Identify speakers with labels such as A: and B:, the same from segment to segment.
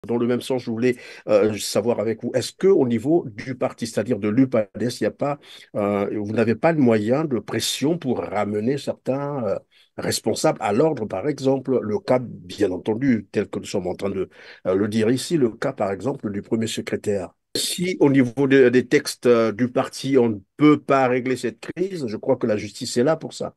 A: Dans le même sens, je voulais savoir avec vous, est-ce qu'au niveau du parti, c'est-à-dire de l'UPADES, il y a pas, vous n'avez pas de moyen de pression pour ramener certains responsables à l'ordre, par exemple, le cas, bien entendu, tel que nous sommes en train de le dire ici, le cas, par exemple, du premier secrétaire. Si au niveau des textes du parti, on ne peut pas régler cette crise, je crois que la justice est là pour ça.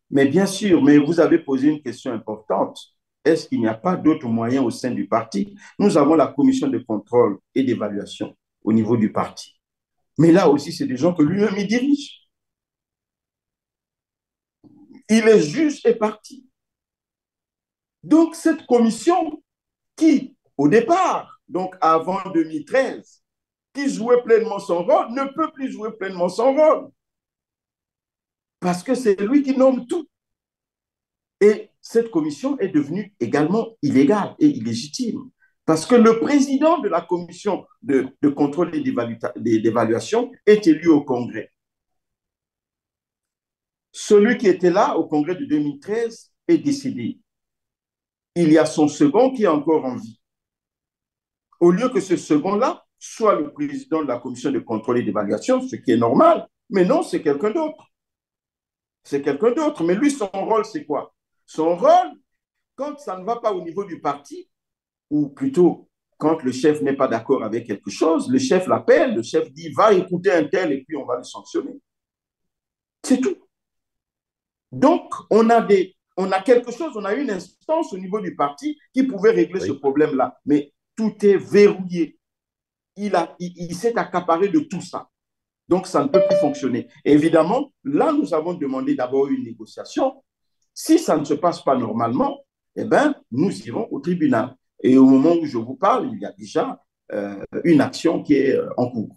B: Mais bien sûr, mais vous avez posé une question importante. Est-ce qu'il n'y a pas d'autres moyens au sein du parti? Nous avons la commission de contrôle et d'évaluation au niveau du parti. Mais là aussi, c'est des gens que lui-même il dirige. Il est juge et parti. Donc, cette commission qui, au départ, donc avant 2013, qui jouait pleinement son rôle, ne peut plus jouer pleinement son rôle parce que c'est lui qui nomme tout. Et cette commission est devenue également illégale et illégitime. Parce que le président de la commission de contrôle et d'évaluation est élu au Congrès. Celui qui était là au Congrès de 2013 est décédé. Il y a son second qui est encore en vie. Au lieu que ce second-là soit le président de la commission de contrôle et d'évaluation, ce qui est normal, mais non, c'est quelqu'un d'autre. C'est quelqu'un d'autre. Mais lui, son rôle, c'est quoi? Son rôle, quand ça ne va pas au niveau du parti, ou plutôt quand le chef n'est pas d'accord avec quelque chose, le chef l'appelle, le chef dit va écouter un tel et puis on va le sanctionner. C'est tout. Donc, on a quelque chose, on a une instance au niveau du parti qui pouvait régler ce
A: Oui.
B: problème-là. Mais tout est verrouillé. Il s'est accaparé de tout ça. Donc, ça ne peut plus fonctionner. Et évidemment, là, nous avons demandé d'abord une négociation. Si ça ne se passe pas normalement, eh ben, nous irons au tribunal. Et au moment où je vous parle, il y a déjà une action qui est en cours.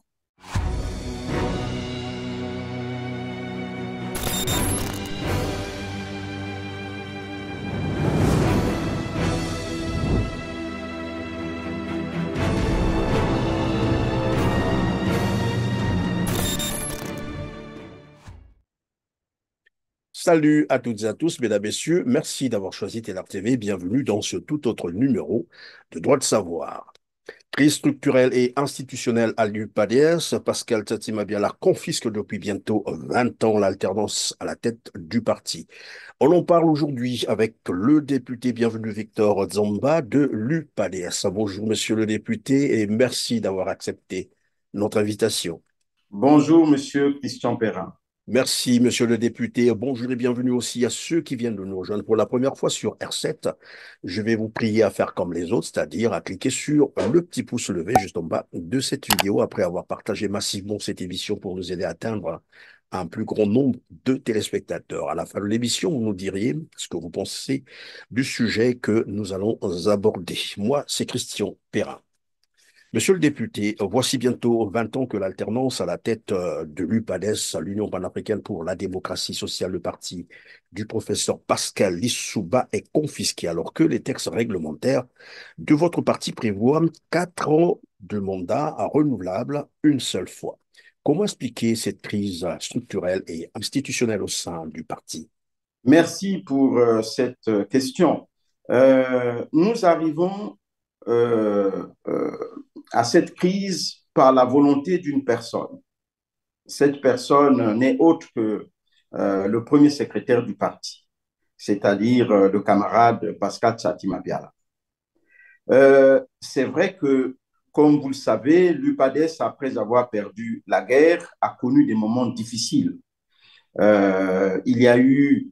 A: Salut à toutes et à tous, mesdames, messieurs. Merci d'avoir choisi TLR TV. Bienvenue dans ce tout autre numéro de Droit de savoir. Crise structurelle et institutionnelle à l'UPADS. Pascal Tati Mabiala confisque depuis bientôt 20 ans l'alternance à la tête du parti. On en parle aujourd'hui avec le député bienvenu Victor Zamba de l'UPADS. Bonjour, monsieur le député, et merci d'avoir accepté notre invitation.
B: Bonjour, monsieur Christian Perrin.
A: Merci, monsieur le député. Bonjour et bienvenue aussi à ceux qui viennent de nous rejoindre pour la première fois sur R7. Je vais vous prier à faire comme les autres, c'est-à-dire à cliquer sur le petit pouce levé juste en bas de cette vidéo après avoir partagé massivement cette émission pour nous aider à atteindre un plus grand nombre de téléspectateurs. À la fin de l'émission, vous nous diriez ce que vous pensez du sujet que nous allons aborder. Moi, c'est Christian Perrin. Monsieur le député, voici bientôt 20 ans que l'alternance à la tête de l'UPADES, l'Union panafricaine pour la démocratie sociale, le parti du professeur Pascal Lissouba, est confisquée, alors que les textes réglementaires de votre parti prévoient 4 ans de mandat renouvelable une seule fois. Comment expliquer cette crise structurelle et institutionnelle au sein du parti?
B: Merci pour cette question. Nous arrivons à cette crise par la volonté d'une personne. Cette personne n'est autre que le premier secrétaire du parti, c'est-à-dire le camarade Pascal Tchatima-Biala. C'est vrai que, comme vous le savez, l'UPADES, après avoir perdu la guerre, a connu des moments difficiles. Il y a eu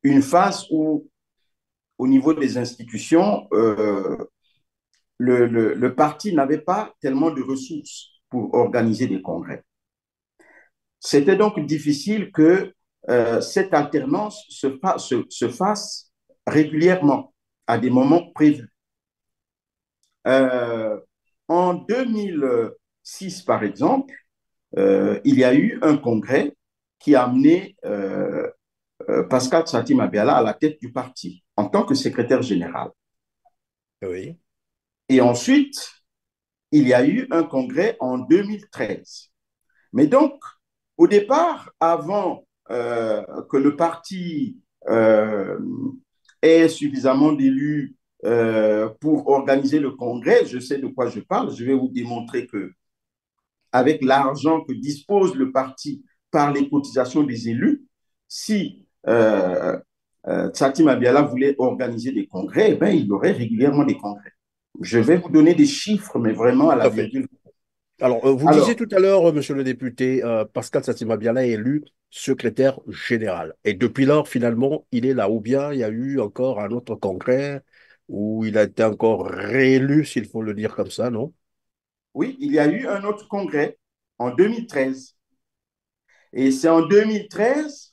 B: une phase où, au niveau des institutions, le parti n'avait pas tellement de ressources pour organiser des congrès. C'était donc difficile que cette alternance se fasse régulièrement, à des moments prévus. Euh, En 2006, par exemple, il y a eu un congrès qui a amené Pascal Sati Mabiala à la tête du parti en tant que secrétaire général.
A: Oui,
B: Et ensuite, il y a eu un congrès en 2013. Mais donc, au départ, avant que le parti ait suffisamment d'élus pour organiser le congrès. Je sais de quoi je parle. Je vais vous démontrer que avec l'argent que dispose le parti par les cotisations des élus, si Tsatim Abiala voulait organiser des congrès, eh ben, il y aurait régulièrement des congrès. Je vais vous donner des chiffres, mais vraiment à
A: Tout
B: la
A: à fait.
B: virgule.
A: Alors, vous disiez
B: Alors,
A: tout à l'heure, monsieur le député, Pascal Satima Biala est élu secrétaire général. Et depuis lors, finalement, il est là. Ou bien il y a eu encore un autre congrès où il a été encore réélu, s'il faut le dire comme ça, non?
B: oui, il y a eu un autre congrès en 2013. Et c'est en 2013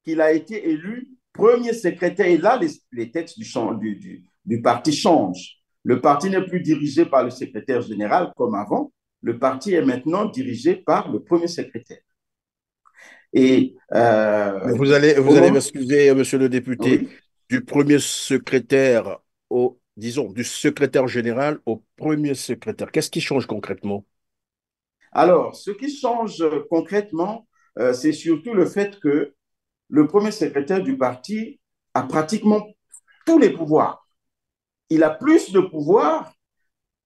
B: qu'il a été élu premier secrétaire. Et là, les textes du parti changent. Le parti n'est plus dirigé par le secrétaire général comme avant. Le parti est maintenant dirigé par le premier secrétaire. Et
A: Mais
B: au
A: vous allez
B: moment,
A: m'excuser, monsieur le député,
B: oui.
A: du premier secrétaire au, disons, du secrétaire général au premier secrétaire. Qu'est-ce qui change concrètement?
B: Alors, ce qui change concrètement, c'est surtout le fait que le premier secrétaire du parti a pratiquement tous les pouvoirs. Il a plus de pouvoirs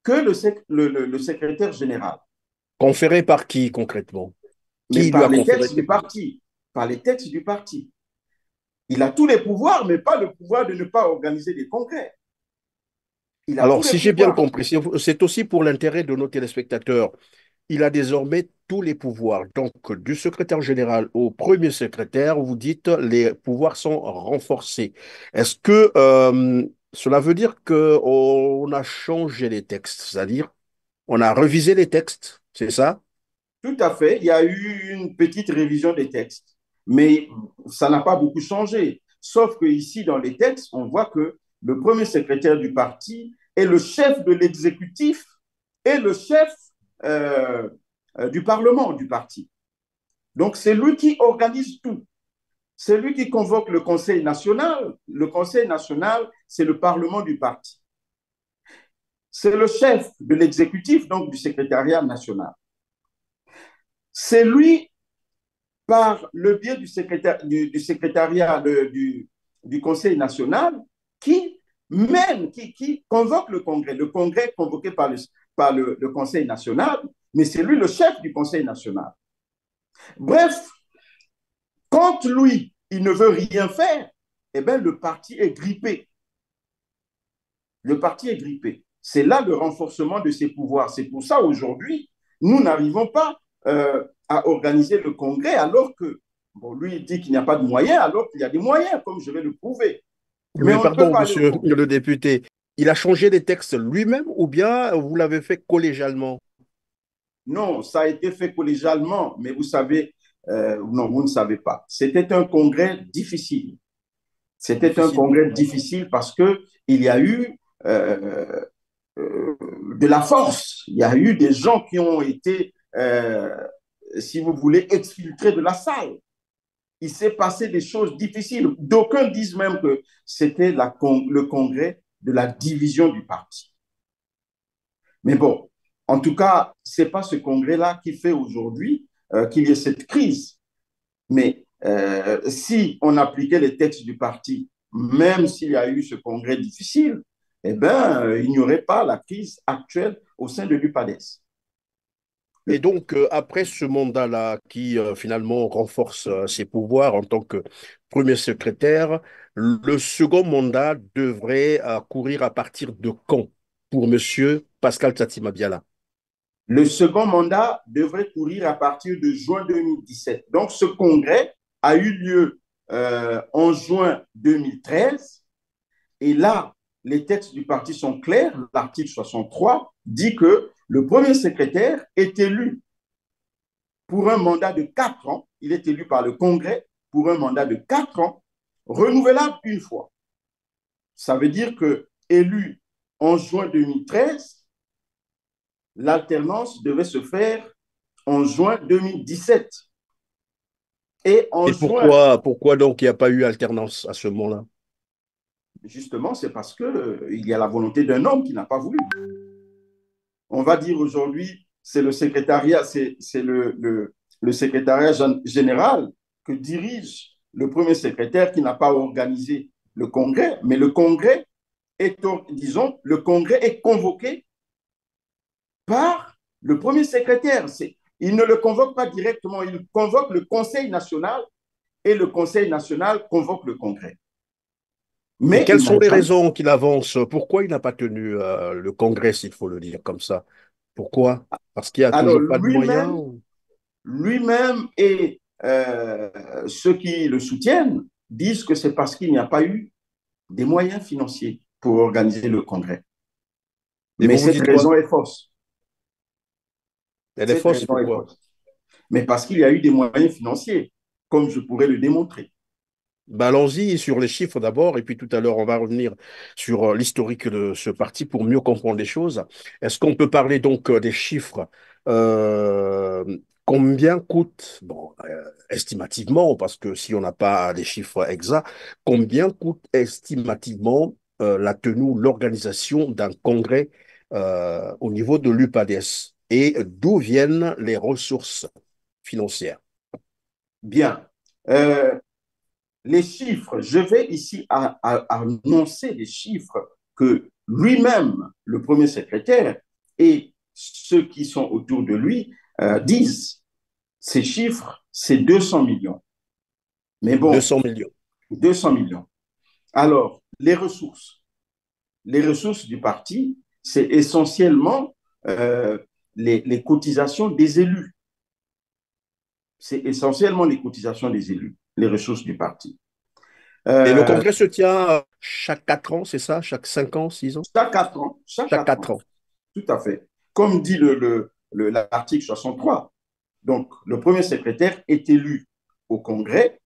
B: que le secrétaire général,
A: Conféré par qui concrètement?
B: mais
A: Qui lui
B: par
A: a
B: les
A: conféré
B: textes
A: ces
B: du
A: pouvoirs?
B: parti, par les textes du parti. Il a tous les pouvoirs, mais pas le pouvoir de ne pas organiser des congrès. Il a tous
A: Alors,
B: les
A: si j'ai bien
B: pouvoirs.
A: compris, c'est aussi pour l'intérêt de nos téléspectateurs. Il a désormais tous les pouvoirs. Donc, du secrétaire général au premier secrétaire, vous dites les pouvoirs sont renforcés. Est-ce que cela veut dire qu'on a changé les textes, c'est-à-dire on a revisé les textes, c'est ça?
B: Tout à fait. Il y a eu une petite révision des textes, mais ça n'a pas beaucoup changé. Sauf que ici, dans les textes, on voit que le premier secrétaire du parti est le chef de l'exécutif et le chef euh, du Parlement du parti. Donc, c'est lui qui organise tout. C'est lui qui convoque le Conseil national. Le Conseil national, c'est le Parlement du parti. C'est le chef de l'exécutif, donc du secrétariat national. C'est lui, par le biais du secrétariat du Conseil national, qui mène, qui convoque le congrès convoqué par le Conseil national, mais c'est lui le chef du Conseil national. Bref, quand lui, il ne veut rien faire, eh bien, le parti est grippé. Le parti est grippé. C'est là le renforcement de ses pouvoirs. C'est pour ça aujourd'hui, nous n'arrivons pas à organiser le congrès alors que, bon, lui, il dit qu'il n'y a pas de moyens, alors qu'il y a des moyens, comme je vais le prouver. Mais
A: Mais
B: on ne peut
A: pardon,
B: pas aller au
A: monsieur
B: congrès.
A: le député, il a changé les textes lui-même ou bien vous l'avez fait collégialement?
B: Non, ça a été fait collégialement, mais vous savez, non, vous ne savez pas. C'était un congrès difficile. C'était un
A: Difficile
B: congrès
A: pourquoi?
B: difficile parce qu'il y a eu euh, de la force. Il y a eu des gens qui ont été, si vous voulez, exfiltrés de la salle. Il s'est passé des choses difficiles. D'aucuns disent même que c'était le congrès de la division du parti. Mais bon, en tout cas, ce n'est pas ce congrès-là qui fait aujourd'hui qu'il y ait cette crise. Mais si on appliquait les textes du parti, même s'il y a eu ce congrès difficile, eh ben, il n'y aurait pas la crise actuelle au sein de l'UPADES.
A: Et donc, après ce mandat-là, qui finalement renforce ses pouvoirs en tant que premier secrétaire, le second mandat devrait courir à partir de quand pour Monsieur Pascal Tsatima Biala?
B: Le second mandat devrait courir à partir de juin 2017. Donc, ce congrès a eu lieu en juin 2013. Et là, les textes du parti sont clairs. L'article 63 dit que le premier secrétaire est élu pour un mandat de 4 ans. Il est élu par le Congrès pour un mandat de 4 ans, renouvelable une fois. Ça veut dire que, élu en juin 2013, l'alternance devait se faire en juin 2017. Et en
A: Et
B: juin,
A: pourquoi donc il n'y a pas eu alternance à ce moment-là?
B: justement, c'est parce qu'il y a la volonté d'un homme qui n'a pas voulu. On va dire aujourd'hui, c'est le secrétariat, c'est le secrétariat général que dirige le premier secrétaire qui n'a pas organisé le congrès, mais le congrès disons, le congrès est convoqué par le premier secrétaire. Il ne le convoque pas directement, il convoque le Conseil national et le Conseil national convoque le congrès.
A: Et
B: Mais
A: quelles
B: il n'a
A: sont les
B: jamais.
A: raisons qu'il avance? Pourquoi il n'a pas tenu le congrès, s'il faut le dire comme ça? Pourquoi? Parce qu'il n'y a
B: Alors
A: toujours pas de moyens?
B: lui-même et ceux qui le soutiennent disent que c'est parce qu'il n'y a pas eu des moyens financiers pour organiser le congrès.
A: Et
B: Mais
A: vous vous
B: cette
A: dites quoi?
B: raison est fausse.
A: Elle est
B: Cette
A: fausse,
B: raison est
A: pourquoi?
B: fausse. Mais parce qu'il y a eu des moyens financiers, comme je pourrais le démontrer.
A: Ben, allons-y sur les chiffres d'abord, et puis tout à l'heure, on va revenir sur l'historique de ce parti pour mieux comprendre les choses. Est-ce qu'on peut parler donc des chiffres? Euh, Combien coûte, bon, estimativement, parce que si on n'a pas des chiffres exacts, combien coûte estimativement la tenue, l'organisation d'un congrès au niveau de l'UPADES? Et d'où viennent les ressources financières?
B: Bien. Les chiffres, je vais ici annoncer les chiffres que lui-même, le premier secrétaire, et ceux qui sont autour de lui disent. Ces chiffres, c'est 200 millions. Mais bon,
A: 200 millions.
B: 200 millions. Alors, les ressources du parti, c'est essentiellement les cotisations des élus. C'est essentiellement les cotisations des élus, les ressources du parti.
A: Et le
B: Euh,
A: congrès se tient chaque 4 ans, c'est ça? Chaque 5 ans, 6 ans?
B: chaque 4 ans, chaque
A: Chaque
B: 4
A: 4
B: ans,
A: ans.
B: tout à fait. Comme dit l'article 63. Donc, le premier secrétaire est élu au congrès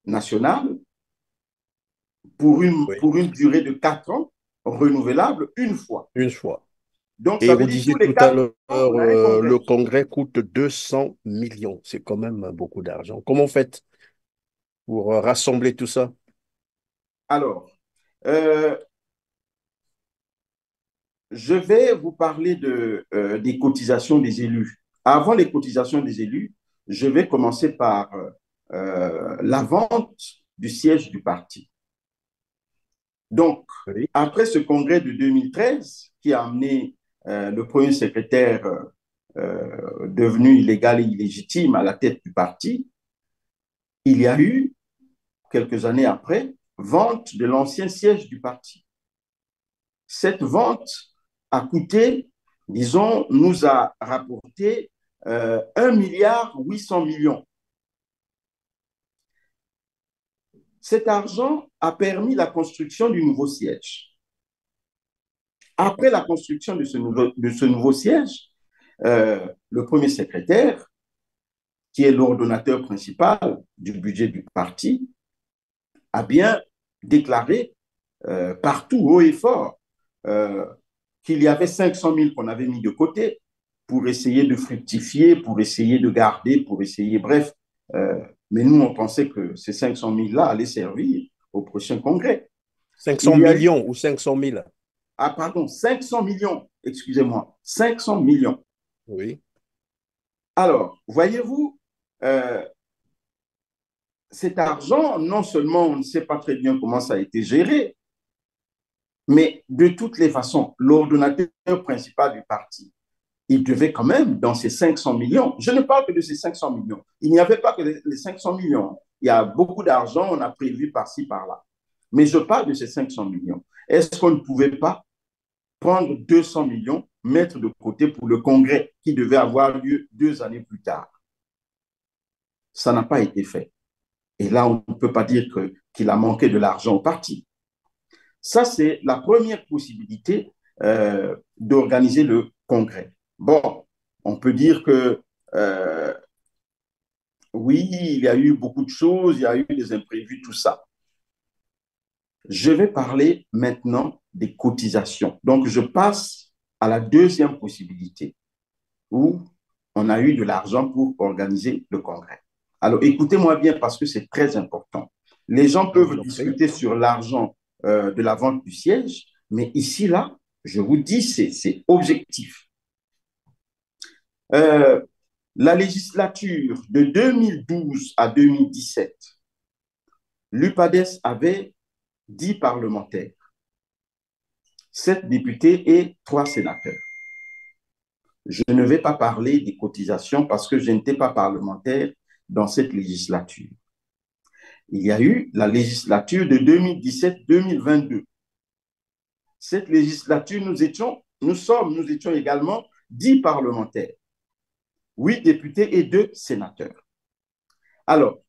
B: national
A: Oui,
B: pour une durée de 4 ans, renouvelable une fois.
A: une fois.
B: Donc,
A: Et
B: ça veut
A: vous
B: dire
A: disiez
B: tous les
A: tout à
B: 4
A: l'heure,
B: ans, on a un
A: le
B: congrès.
A: congrès coûte 200 millions. C'est quand même beaucoup d'argent. Comment faites pour rassembler tout ça?
B: Alors, euh, je vais vous parler des cotisations des élus. Avant les cotisations des élus, je vais commencer par la vente du siège du parti. Donc,
A: Oui,
B: après ce congrès de 2013 qui a amené le premier secrétaire devenu illégal et illégitime à la tête du parti, il y a eu, quelques années après, vente de l'ancien siège du parti. Cette vente a coûté, disons, nous a rapporté 1,8 milliard. Cet argent a permis la construction du nouveau siège. Après la construction de ce nouveau siège, le premier secrétaire, qui est l'ordonnateur principal du budget du parti, a bien déclaré partout, haut et fort, euh, qu'il y avait 500 000 qu'on avait mis de côté pour essayer de fructifier, pour essayer de garder, pour essayer, bref. Mais nous, on pensait que ces 500 000-là allaient servir au prochain congrès.
A: 500
B: Il y a eu,
A: millions ou 500 000.
B: ah pardon, 500 millions, excusez-moi, 500 millions.
A: Oui.
B: Alors, voyez-vous, euh, cet argent, non seulement on ne sait pas très bien comment ça a été géré, mais de toutes les façons, l'ordonnateur principal du parti, il devait quand même, dans ces 500 millions, je ne parle que de ces 500 millions, il n'y avait pas que les 500 millions, il y a beaucoup d'argent, on a prévu par-ci, par-là. Mais je parle de ces 500 millions. Est-ce qu'on ne pouvait pas prendre 200 millions, mettre de côté pour le congrès qui devait avoir lieu 2 années plus tard? Ça n'a pas été fait. Et là, on ne peut pas dire qu'il a manqué de l'argent au parti. Ça, c'est la première possibilité d'organiser le congrès. Bon, on peut dire que oui, il y a eu beaucoup de choses, il y a eu des imprévus, tout ça. Je vais parler maintenant des cotisations. Donc, je passe à la deuxième possibilité où on a eu de l'argent pour organiser le congrès. Alors, écoutez-moi bien parce que c'est très important. Les gens
A: Je vous
B: peuvent
A: en prie.
B: discuter sur l'argent de la vente du siège, mais ici, là, je vous dis, c'est objectif. Euh, la législature de 2012 à 2017, l'UPADES avait 10 parlementaires. 7 députés et 3 sénateurs. Je ne vais pas parler des cotisations parce que je n'étais pas parlementaire dans cette législature. Il y a eu la législature de 2017-2022. Cette législature, nous étions également 10 parlementaires, 8 députés et 2 sénateurs. Alors,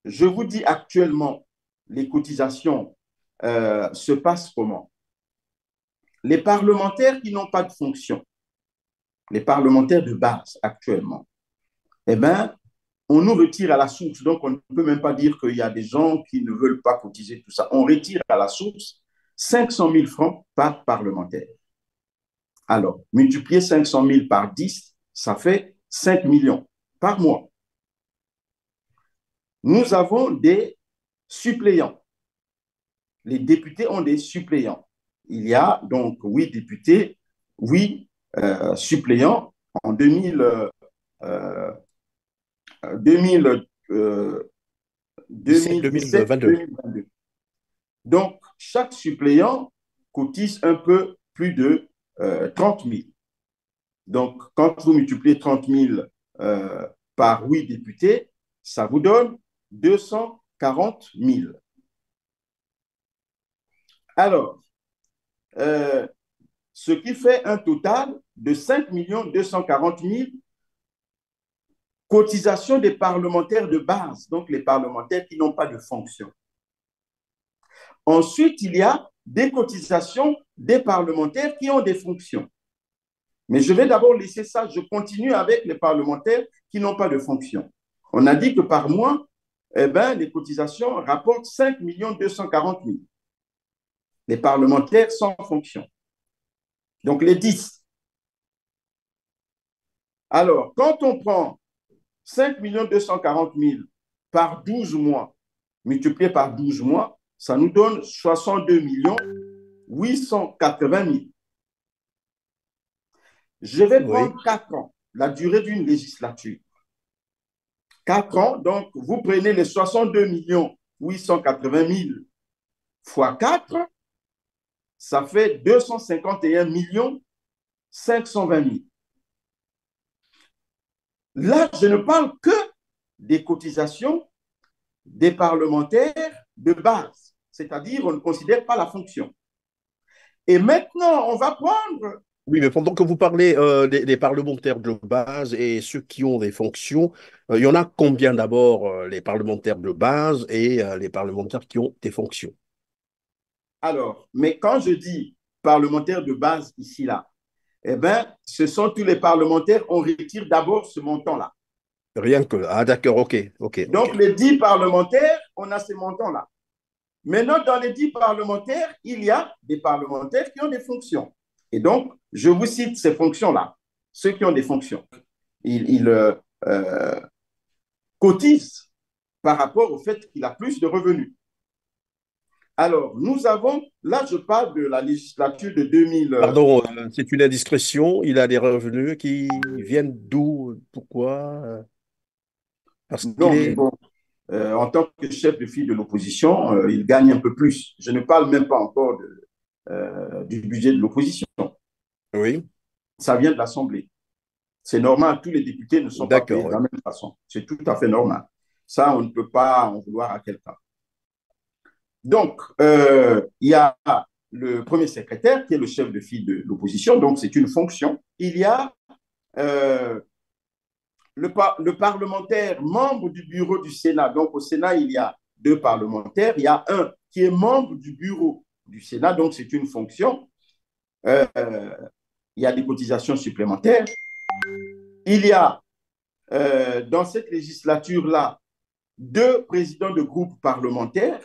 B: je vous dis actuellement, les cotisations se passent comment? Les parlementaires qui n'ont pas de fonction, les parlementaires de base actuellement, eh bien, on nous retire à la source. Donc, on ne peut même pas dire qu'il y a des gens qui ne veulent pas cotiser, tout ça. On retire à la source 500 000 francs par parlementaire. Alors, multiplier 500 000 par 10, ça fait 5 millions par mois. Nous avons des suppléants. Les députés ont des suppléants. Il y a donc 8 députés, 8 suppléants en 2017,
A: 2022.
B: 2022. Donc, chaque suppléant cotise un peu plus de 30 000. Donc, quand vous multipliez 30 000 par 8 députés, ça vous donne 240 000. Alors, ce qui fait un total de 5 240 000 cotisations des parlementaires de base, donc les parlementaires qui n'ont pas de fonction. Ensuite, il y a des cotisations des parlementaires qui ont des fonctions. Mais je vais d'abord laisser ça, je continue avec les parlementaires qui n'ont pas de fonction. On a dit que par mois, eh ben, les cotisations rapportent 5 240 000. Les parlementaires sans fonction. Donc, les 10. Alors, quand on prend 5 240 000 par 12 mois, multiplié par 12 mois, ça nous donne 62 880 000. Je vais prendre 4 ans, la durée d'une législature. 4 ans, donc vous prenez les 62 880 000 fois 4, ça fait 251 520 000. Là, je ne parle que des cotisations des parlementaires de base, c'est-à-dire on ne considère pas la fonction. Et maintenant, on va prendre...
A: Oui, mais pendant que vous parlez des parlementaires de base et ceux qui ont des fonctions, il y en a combien d'abord les parlementaires de base et les parlementaires qui ont des fonctions?
B: Alors, mais quand je dis parlementaires de base ici, là, eh bien, ce sont tous les parlementaires, on retire d'abord ce montant-là.
A: Rien que... Ah, d'accord, ok, ok,
B: Donc,
A: ok.
B: les 10 parlementaires, on a ces montants-là. Maintenant, dans les 10 parlementaires, il y a des parlementaires qui ont des fonctions. Et donc, je vous cite ces fonctions-là. Ceux qui ont des fonctions, ils cotisent par rapport au fait qu'il a plus de revenus. Alors, nous avons, là, je parle de la législature de 2000.
A: Pardon, c'est une indiscrétion. Il a des revenus qui viennent d'où? Pourquoi? Parce qu'il
B: Non, mais
A: est...
B: bon, en tant que chef de file de l'opposition, il gagne un peu plus. Je ne parle même pas encore du budget de l'opposition.
A: Oui,
B: Ça vient de l'Assemblée. C'est normal, tous les députés ne sont pas payés
A: d'accord,
B: de
A: oui.
B: la même façon. C'est tout à fait normal. Ça, on ne peut pas en vouloir à quelqu'un. Donc, il y a le premier secrétaire qui est le chef de file de l'opposition, donc c'est une fonction. Il y a le parlementaire membre du bureau du Sénat. Donc, au Sénat, il y a 2 parlementaires. Il y a un qui est membre du bureau du Sénat, donc c'est une fonction. Il y a des cotisations supplémentaires. Il y a, dans cette législature-là, 2 présidents de groupes parlementaires.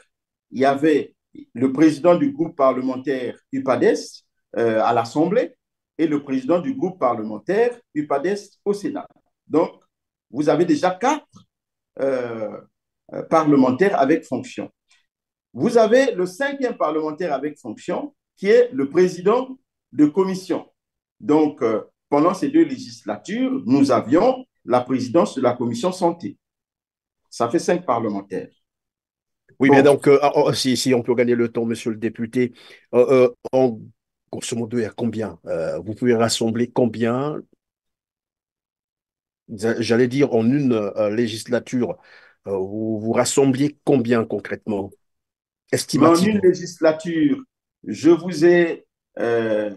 B: Il y avait le président du groupe parlementaire UPADES à l'Assemblée et le président du groupe parlementaire UPADES au Sénat. Donc, vous avez déjà 4 parlementaires avec fonction. Vous avez le 5e parlementaire avec fonction qui est le président de commission. Donc, pendant ces 2 législatures, nous avions la présidence de la commission santé. Ça fait 5 parlementaires.
A: Oui, mais
B: Bon,
A: donc, si on peut gagner le temps, monsieur le député, grosso modo, il y a combien? Vous pouvez rassembler combien? J'allais dire en une législature, vous rassembliez combien concrètement?
B: mais en une
A: Estimativement.
B: législature, je vous ai euh,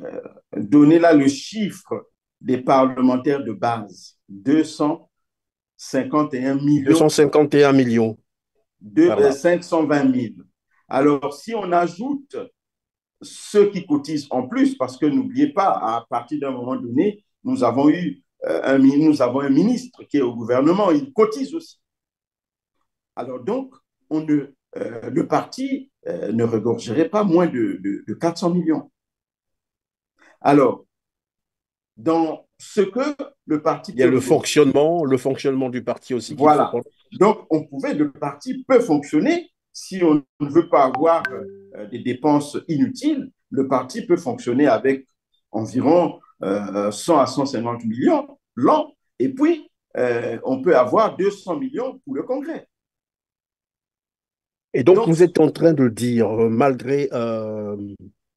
B: donné là le chiffre des parlementaires de base, 251
A: deux cent
B: millions,
A: cinquante et un millions par là.
B: 520 000. Alors, si on ajoute ceux qui cotisent en plus, parce que n'oubliez pas, à partir d'un moment donné, nous avons un ministre qui est au gouvernement, il cotise aussi. Alors donc, le parti ne regorgerait pas moins de 400 millions. Alors, dans ce que le parti
A: Il y a
B: peut regorger,
A: le fonctionnement du parti aussi qu'il faut
B: voilà.
A: prendre.
B: Donc, le parti peut fonctionner si on ne veut pas avoir des dépenses inutiles. Le parti peut fonctionner avec environ 100 à 150 millions l'an. Et puis, on peut avoir 200 millions pour le Congrès.
A: Et donc,
B: Donc,
A: vous êtes en train de dire, malgré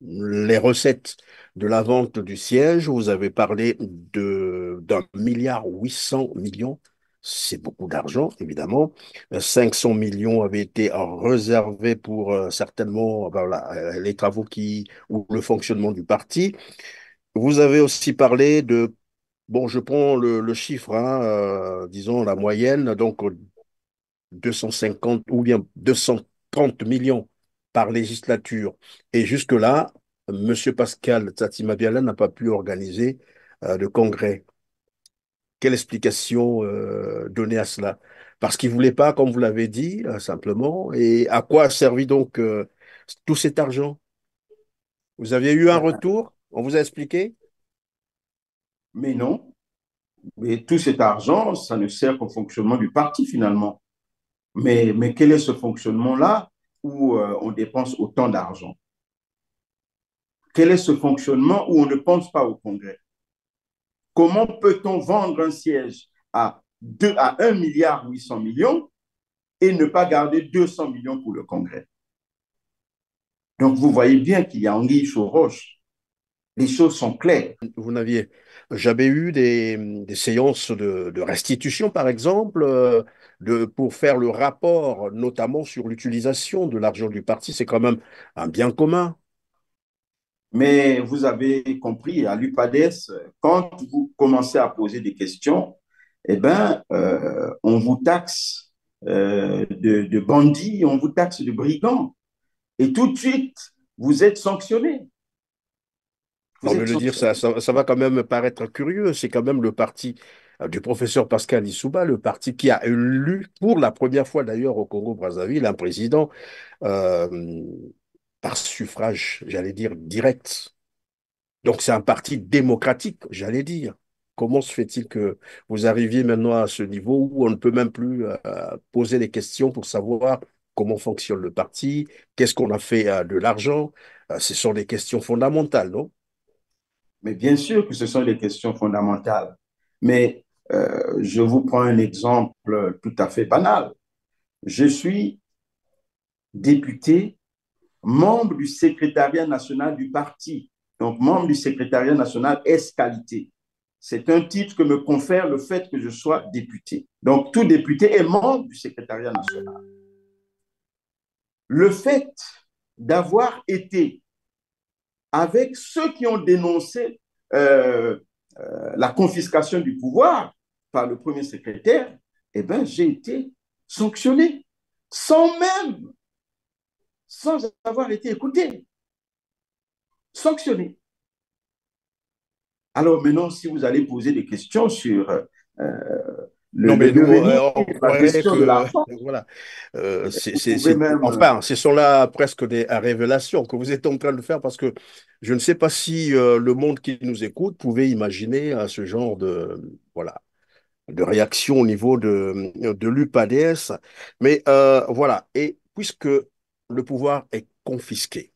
A: les recettes de la vente du siège, vous avez parlé d'un milliard 800 millions. C'est beaucoup d'argent, évidemment. 500 millions avaient été réservés pour certainement voilà, les travaux ou le fonctionnement du parti. Vous avez aussi parlé bon, je prends le chiffre, hein, disons la moyenne, donc 250 ou bien 230 millions par législature. Et jusque-là, M. Pascal Tsatima-Biala n'a pas pu organiser de congrès. Quelle explication donner à cela? Parce qu'il ne voulait pas, comme vous l'avez dit, simplement. Et à quoi a servi donc tout cet argent? Vous aviez eu un retour? On vous a expliqué?
B: mais non, mais tout cet argent, ça ne sert qu'au fonctionnement du parti finalement. Mais quel est ce fonctionnement-là où on dépense autant d'argent? Quel est ce fonctionnement où on ne pense pas au Congrès? Comment peut-on vendre un siège à 1 milliard 800 millions et ne pas garder 200 millions pour le Congrès? Donc, vous voyez bien qu'il y a anguille sous roche. Les choses sont claires.
A: Vous n'aviez jamais eu des séances de restitution, par exemple, pour faire le rapport, notamment sur l'utilisation de l'argent du parti. C'est quand même un bien commun.
B: Mais vous avez compris, à l'UPADES, quand vous commencez à poser des questions, eh ben, on vous taxe de bandits, on vous taxe de brigands. Et tout de suite, vous êtes sanctionné.
A: On
B: Vous
A: veut
B: êtes
A: le dire,
B: sanctionné.
A: ça va quand même paraître curieux. C'est quand même le parti du professeur Pascal Issouba, le parti qui a élu pour la première fois d'ailleurs au Congo-Brazzaville un président euh, par suffrage, j'allais dire, direct. Donc c'est un parti démocratique, j'allais dire. Comment se fait-il que vous arriviez maintenant à ce niveau où on ne peut même plus poser des questions pour savoir comment fonctionne le parti, qu'est-ce qu'on a fait de l'argent? Ce sont des questions fondamentales, non?
B: Mais bien sûr que ce sont des questions fondamentales. Mais je vous prends un exemple tout à fait banal. Je suis député, membre du secrétariat national du parti, donc membre du secrétariat national S-qualité. C'est un titre que me confère le fait que je sois député. Donc, tout député est membre du secrétariat national. Le fait d'avoir été avec ceux qui ont dénoncé euh, la confiscation du pouvoir par le premier secrétaire, eh ben, j'ai été sanctionné sans avoir été écouté, sanctionné. Alors maintenant, si vous allez poser des questions sur
A: Non,
B: le
A: mais nous,
B: devenir,
A: on
B: la
A: croirait
B: gestion de
A: que,
B: l'argent,
A: voilà,
B: vous pouvez même,
A: enfin, ce sont là presque des révélations que vous êtes en train de faire parce que je ne sais pas si le monde qui nous écoute pouvait imaginer ce genre voilà, de réaction au niveau de l'UPADS. Mais voilà, et puisque le pouvoir est confisqué,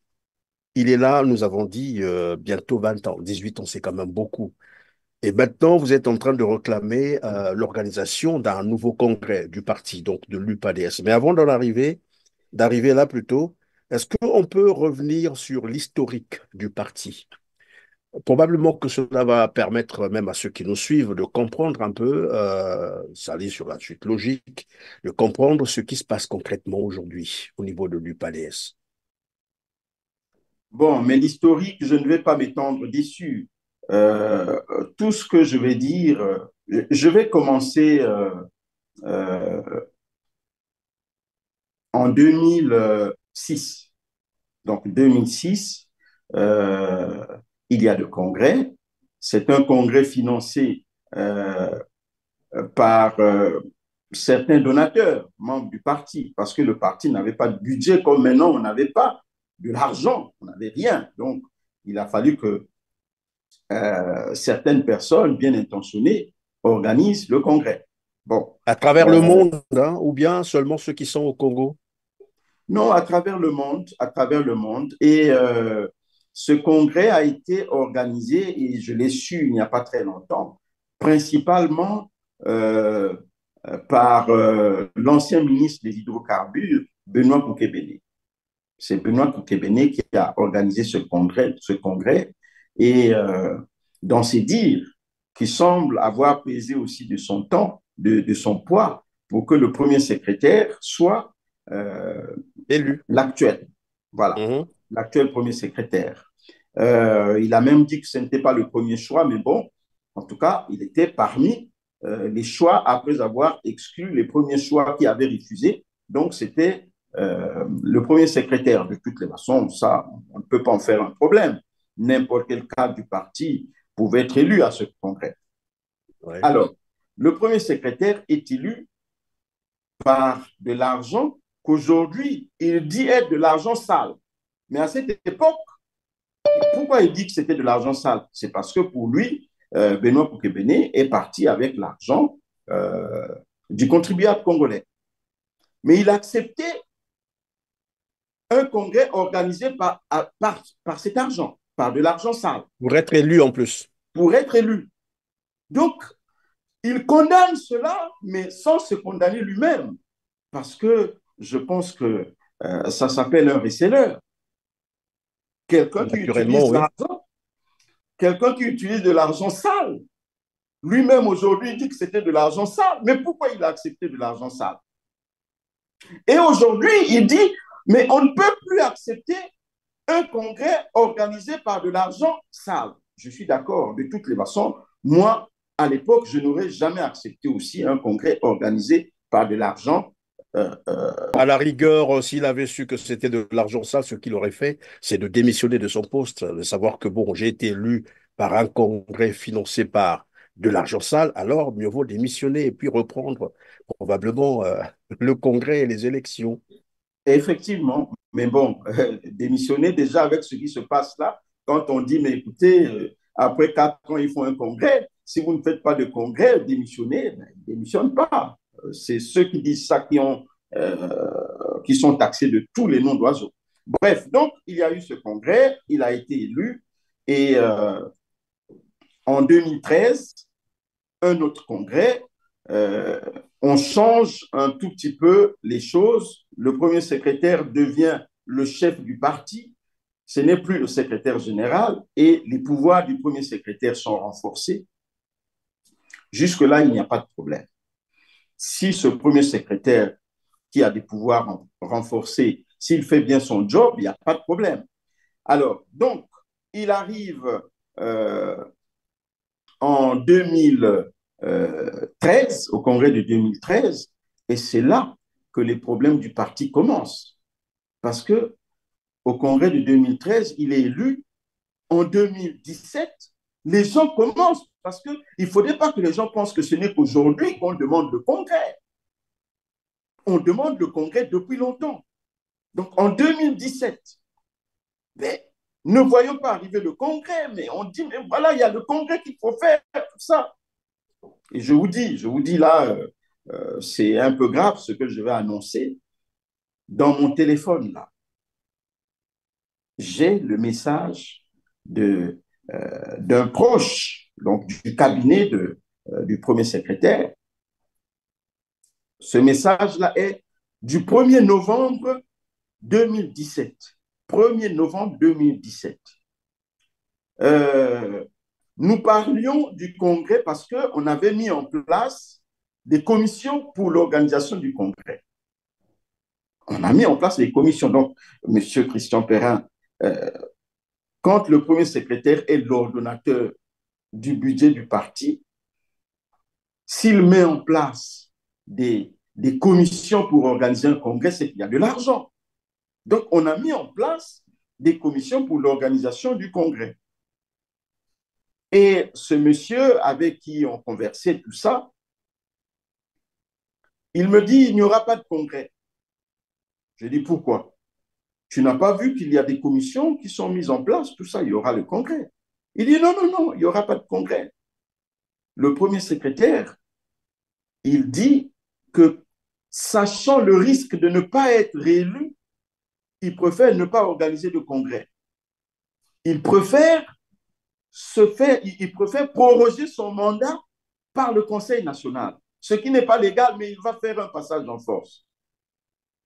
A: il est là, nous avons dit, bientôt 20 ans, 18 ans, c'est quand même beaucoup. Et maintenant, vous êtes en train de réclamer l'organisation d'un nouveau congrès du parti, donc de l'UPADS. Mais avant d'en arriver, d'arriver là plutôt, est-ce qu'on peut revenir sur l'historique du parti? Probablement que cela va permettre même à ceux qui nous suivent de comprendre un peu, ça allait sur la suite logique, de comprendre ce qui se passe concrètement aujourd'hui au niveau de l'UPADS.
B: Bon, mais l'historique, je ne vais pas m'étendre dessus. Tout ce que je vais dire, je vais commencer euh, en 2006. Donc, 2006, euh, il y a le congrès. C'est un congrès financé euh, par certains donateurs, membres du parti, parce que le parti n'avait pas de budget comme maintenant, on n'avait pas de l'argent, on n'avait rien. Donc, il a fallu que certaines personnes bien intentionnées organisent le congrès. Bon,
A: À travers le
B: euh,
A: monde, hein, ou bien seulement ceux qui sont au Congo?
B: non, à travers le monde, à travers le monde. Et ce congrès a été organisé, et je l'ai su il n'y a pas très longtemps, principalement euh, par l'ancien ministre des Hydrocarbures, Benoît Koukébéné. C'est Benoît Koukébéné qui a organisé ce congrès et dans ses dires, qui semble avoir pesé aussi de son temps, de son poids, pour que le premier secrétaire soit euh,
A: Élus.
B: l'actuel. Voilà,
A: Mhm.
B: l'actuel premier secrétaire. Il a même dit que ce n'était pas le premier choix, mais bon, en tout cas, il était parmi les choix après avoir exclu les premiers choix qui avaient refusé. Donc, c'était le premier secrétaire. De toutes les façons, ça, on ne peut pas en faire un problème. N'importe quel cadre du parti pouvait être élu à ce congrès.
A: Ouais.
B: Alors, le premier secrétaire est élu par de l'argent qu'aujourd'hui, il dit être de l'argent sale. Mais à cette époque, pourquoi il dit que c'était de l'argent sale? C'est parce que pour lui, Benoît Poukébéné est parti avec l'argent euh, du contribuable congolais. Mais il a accepté un congrès organisé par cet argent, par de l'argent sale,
A: Pour être élu en plus.
B: pour être élu. Donc, il condamne cela, mais sans se condamner lui-même, parce que je pense que ça s'appelle un receleur. Quelqu'un qui
A: Naturellement,
B: utilise
A: oui.
B: l'argent, quelqu'un qui utilise de l'argent sale. Lui-même aujourd'hui dit que c'était de l'argent sale. Mais pourquoi il a accepté de l'argent sale? Et aujourd'hui, il dit, mais on ne peut plus accepter un congrès organisé par de l'argent sale. Je suis d'accord, de toutes les façons. Moi, à l'époque, je n'aurais jamais accepté aussi un congrès organisé par de l'argent.
A: À la rigueur, s'il avait su que c'était de l'argent sale, ce qu'il aurait fait, c'est de démissionner de son poste, de savoir que, bon, j'ai été élu par un congrès financé par de l'argent sale, alors mieux vaut démissionner et puis reprendre probablement le congrès et les élections.
B: Effectivement, mais bon, démissionner déjà avec ce qui se passe là, quand on dit, mais écoutez, après 4 ans, ils font un congrès. Si vous ne faites pas de congrès, démissionnez, ben, ils ne démissionnent pas. C'est ceux qui disent ça qui sont taxés de tous les noms d'oiseaux. Bref, donc, il y a eu ce congrès, il a été élu, et en 2013, un autre congrès, euh, on change un tout petit peu les choses. Le premier secrétaire devient le chef du parti. Ce n'est plus le secrétaire général et les pouvoirs du premier secrétaire sont renforcés. Jusque-là, il n'y a pas de problème. Si ce premier secrétaire qui a des pouvoirs renforcés, s'il fait bien son job, il n'y a pas de problème. Alors, donc, il arrive euh, en 2013, au congrès de 2013, et c'est là que les problèmes du parti commencent. Parce que au congrès de 2013, il est élu. En 2017, les gens commencent, parce qu'il ne faudrait pas que les gens pensent que ce n'est qu'aujourd'hui qu'on demande le congrès. On demande le congrès depuis longtemps. Donc en 2017, mais ne voyons pas arriver le congrès, mais on dit, mais voilà, il y a le congrès qu'il faut faire, tout ça. Et je vous dis là, c'est un peu grave ce que je vais annoncer. Dans mon téléphone, là, j'ai le message d'un proche, donc du cabinet du premier secrétaire. Ce message-là est du 1er novembre 2017, 1er novembre 2017. Nous parlions du congrès parce qu'on avait mis en place des commissions pour l'organisation du congrès. On a mis en place des commissions. Donc, M. Christian Perrin, quand le premier secrétaire est l'ordonnateur du budget du parti, s'il met en place des commissions pour organiser un congrès, c'est qu'il y a de l'argent. Donc, on a mis en place des commissions pour l'organisation du congrès. Et ce monsieur avec qui on conversait, tout ça, il me dit, il n'y aura pas de congrès. Je dis, pourquoi? Tu n'as pas vu qu'il y a des commissions qui sont mises en place, tout ça, il y aura le congrès. Il dit, non, non, non, il n'y aura pas de congrès. Le premier secrétaire, il dit que, sachant le risque de ne pas être réélu, il préfère ne pas organiser de congrès. Il préfère proroger son mandat par le Conseil national, ce qui n'est pas légal, mais il va faire un passage en force.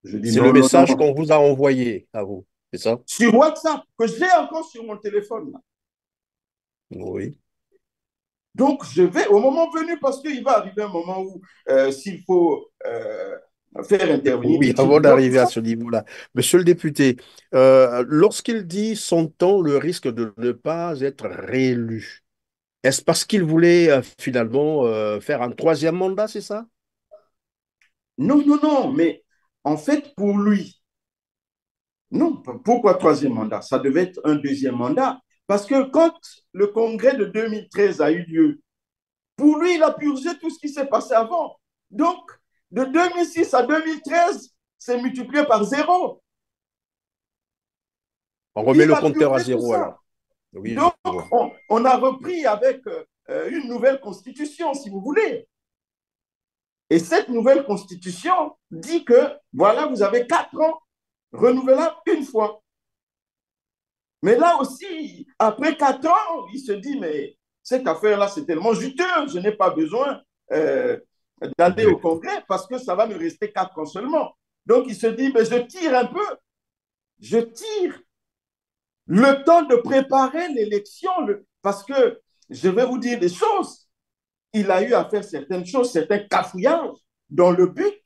A: Je dis, c'est non, le message non, qu'on vous a envoyé à vous, c'est ça?
B: Sur WhatsApp, que j'ai encore sur mon téléphone. Là.
A: Oui.
B: Donc, je vais, au moment venu, parce qu'il va arriver un moment où, s'il faut faire intervenir...
A: Oui, avant d'arriver à ce niveau-là. Monsieur le député, lorsqu'il dit son temps le risque de ne pas être réélu, est-ce parce qu'il voulait finalement faire un troisième mandat, c'est ça?
B: Non, non, non, mais en fait, pour lui, non, pourquoi troisième mandat? Ça devait être un deuxième mandat. Parce que quand le congrès de 2013 a eu lieu, pour lui, il a purgé tout ce qui s'est passé avant. Donc, de 2006 à 2013, c'est multiplié par zéro.
A: On remet le compteur à zéro alors.
B: Oui, donc, on a repris avec une nouvelle constitution, si vous voulez. Et cette nouvelle constitution dit que, voilà, vous avez 4 ans renouvelables une fois. Mais là aussi, après 4 ans, il se dit, mais cette affaire-là, c'est tellement juteux, je n'ai pas besoin d'aller au congrès parce que ça va me rester 4 ans seulement. Donc, il se dit, mais je tire un peu, je tire le temps de préparer l'élection, parce que je vais vous dire des choses. Il a eu à faire certaines choses, certains cafouillages, dans le but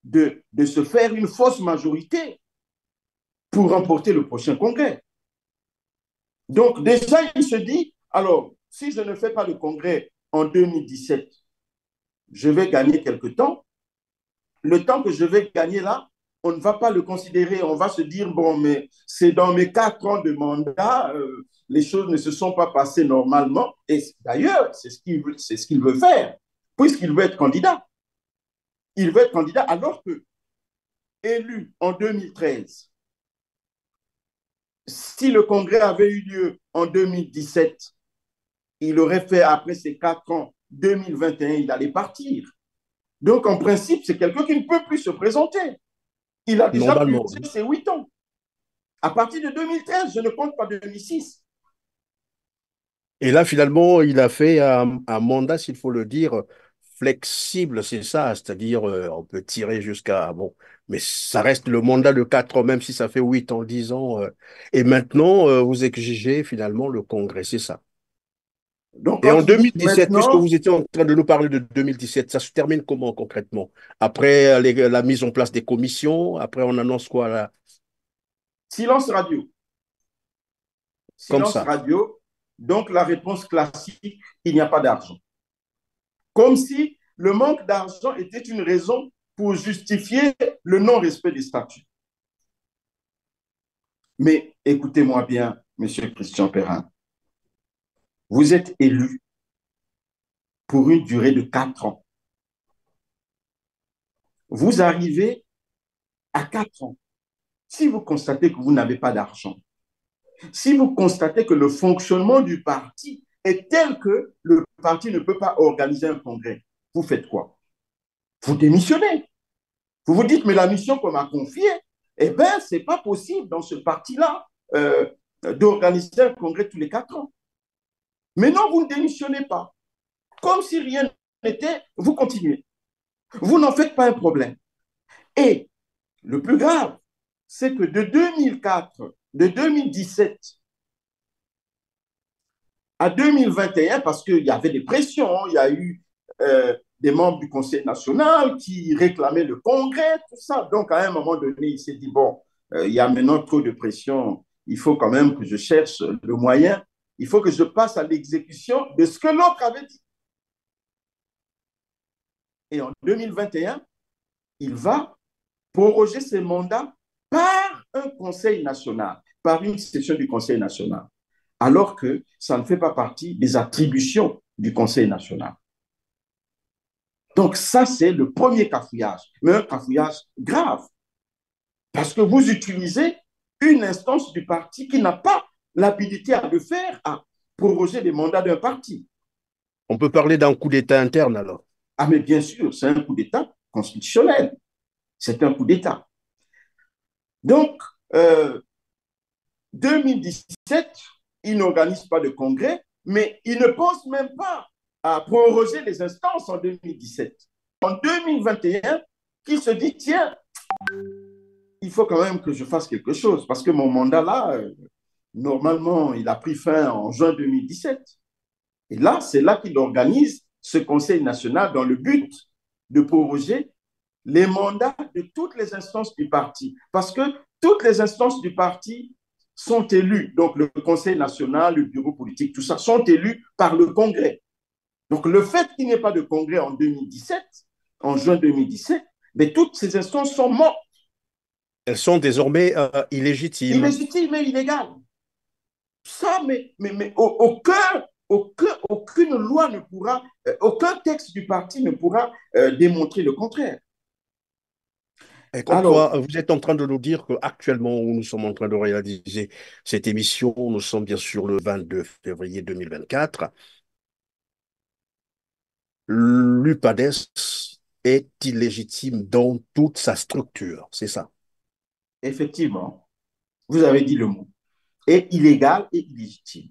B: de se faire une fausse majorité pour remporter le prochain congrès. Donc, déjà, il se dit, alors, si je ne fais pas le congrès en 2017, je vais gagner quelque temps. Le temps que je vais gagner là, on ne va pas le considérer. On va se dire, bon, mais c'est dans mes 4 ans de mandat, les choses ne se sont pas passées normalement. Et d'ailleurs, c'est ce qu'il veut faire, puisqu'il veut être candidat. Il veut être candidat alors que, élu en 2013, si le congrès avait eu lieu en 2017, il aurait fait, après ces 4 ans, 2021, il allait partir. Donc, en principe, c'est quelqu'un qui ne peut plus se présenter. Il a déjà purgé ses 8 ans. À partir de 2013, je ne compte pas 2006.
A: Et là, finalement, il a fait un mandat, s'il faut le dire, flexible, c'est ça. C'est-à-dire, on peut tirer jusqu'à... Bon, mais ça reste le mandat de 4 ans, même si ça fait 8 ans, 10 ans. Et maintenant, vous exigez finalement le congrès, c'est ça. Donc, et en 2017, maintenant, puisque vous étiez en train de nous parler de 2017, ça se termine comment concrètement? Après la mise en place des commissions, après on annonce quoi là?
B: Silence radio. Silence radio. Donc la réponse classique, il n'y a pas d'argent. Comme si le manque d'argent était une raison pour justifier le non-respect des statuts. Mais écoutez-moi bien, Monsieur Christian Perrin. Vous êtes élu pour une durée de 4 ans. Vous arrivez à 4 ans. Si vous constatez que vous n'avez pas d'argent, si vous constatez que le fonctionnement du parti est tel que le parti ne peut pas organiser un congrès, vous faites quoi? Vous démissionnez. Vous vous dites, mais la mission qu'on m'a confiée, eh bien, ce n'est pas possible dans ce parti-là d'organiser un congrès tous les 4 ans. Mais non, vous ne démissionnez pas. Comme si rien n'était, vous continuez. Vous n'en faites pas un problème. Et le plus grave, c'est que de 2004, de 2017 à 2021, parce qu'il y avait des pressions, il y a eu des membres du Conseil national qui réclamaient le Congrès, tout ça. Donc, à un moment donné, il s'est dit, bon, il y a maintenant trop de pression, il faut quand même que je cherche le moyen, il faut que je passe à l'exécution de ce que l'autre avait dit. Et en 2021, il va proroger ses mandats par un Conseil national, par une session du Conseil national, alors que ça ne fait pas partie des attributions du Conseil national. Donc ça, c'est le premier cafouillage, mais un cafouillage grave, parce que vous utilisez une instance du parti qui n'a pas l'habilité à le faire, à proroger les mandats d'un parti.
A: On peut parler d'un coup d'État interne alors.
B: Ah, mais bien sûr, c'est un coup d'État constitutionnel. C'est un coup d'État. Donc, 2017, il n'organise pas de congrès, mais il ne pense même pas à proroger les instances en 2017. En 2021, il se dit, tiens, il faut quand même que je fasse quelque chose, parce que mon mandat là, normalement, il a pris fin en juin 2017. Et là, c'est là qu'il organise ce Conseil national dans le but de proroger les mandats de toutes les instances du parti. Parce que toutes les instances du parti sont élues. Donc, le Conseil national, le bureau politique, tout ça, sont élus par le Congrès. Donc, le fait qu'il n'y ait pas de Congrès en 2017, en juin 2017, mais toutes ces instances sont mortes.
A: Elles sont désormais illégitimes.
B: Illégitimes et illégales. Ça, mais aucune loi ne pourra, aucun texte du parti ne pourra démontrer le contraire.
A: Et comme
B: Alors,
A: quoi, vous êtes en train de nous dire qu'actuellement, où nous sommes en train de réaliser cette émission, nous sommes bien sûr le 22 février 2024, l'UPADES est illégitime dans toute sa structure, c'est ça.
B: effectivement, vous avez dit le mot, est illégal et illégitime.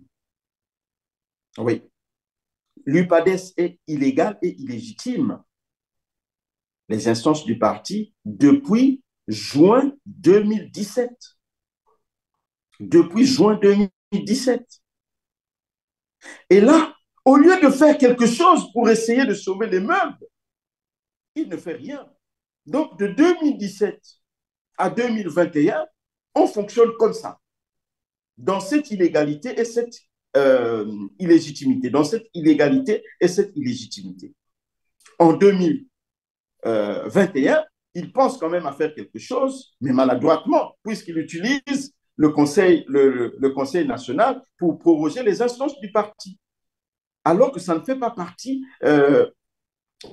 B: Oui, l'UPADES est illégal et illégitime. Les instances du parti depuis juin 2017. Depuis juin 2017. Et là, au lieu de faire quelque chose pour essayer de sauver les meubles, il ne fait rien. Donc, de 2017 à 2021, on fonctionne comme ça, dans cette illégalité et cette illégitimité, dans cette illégalité et cette illégitimité. En 2021, il pense quand même à faire quelque chose, mais maladroitement, puisqu'il utilise le Conseil national pour proroger les instances du parti, alors que ça ne fait pas partie